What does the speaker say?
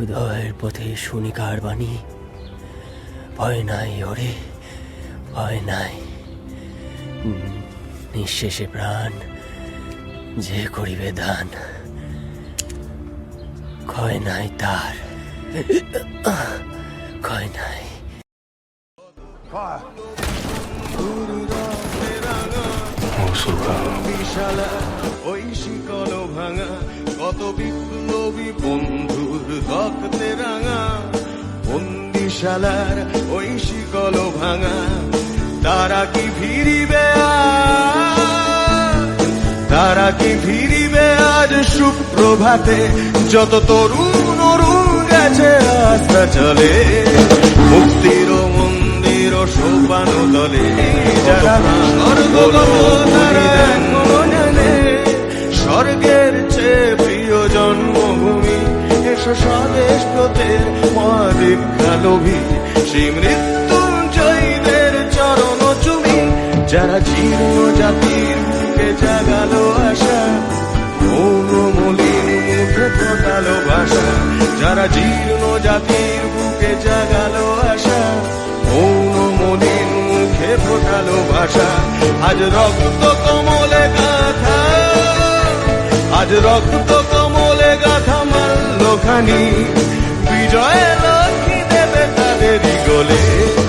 উদয়ের পথে শুনি কার বাণী, ভয় নাই ওরে ভয় নাই, নিঃশেষে প্রাণ যে করিবে দান, ক্ষয় নাই তার, ক্ষয় নাই। ওই শিকল ভাঙা কত বিপ্লবী বন্ধুর রক্তে রাঙা, বন্দিশালার ওই শিকল ভাঙা, তারা কি ফিরিবে তারা কি ফিরিবে আজ সুপ্রভাতে, যত তরুণ অরুণ গেছে আস্থা চলে, মুক্তির মন্দির ও সোপান তলে, যারা স্বর্গের চেয়ে প্রিয় জন্মভূমি, এসো স্বদেশ ব্রতের মহাদীক্ষা লোভী, শ্রী মৃত্যুঞ্জয়ীদের চরণ চুমি, যারা জীর্ণ জাতির বুকে জাগালো আশা, মৌন মলিন মুখে ফোটালো ভাষা, যারা জীর্ণ জাতির বুকে জাগালো আশা, মৌন মলিন মুখে ফোটালো ভাষা, আজ রক্ত কমলে গাথা, আজ রক্ত কমলে গাথা মাল্যখানি, বিজয় লক্ষ্মী দেবে তাদেরই গোলে।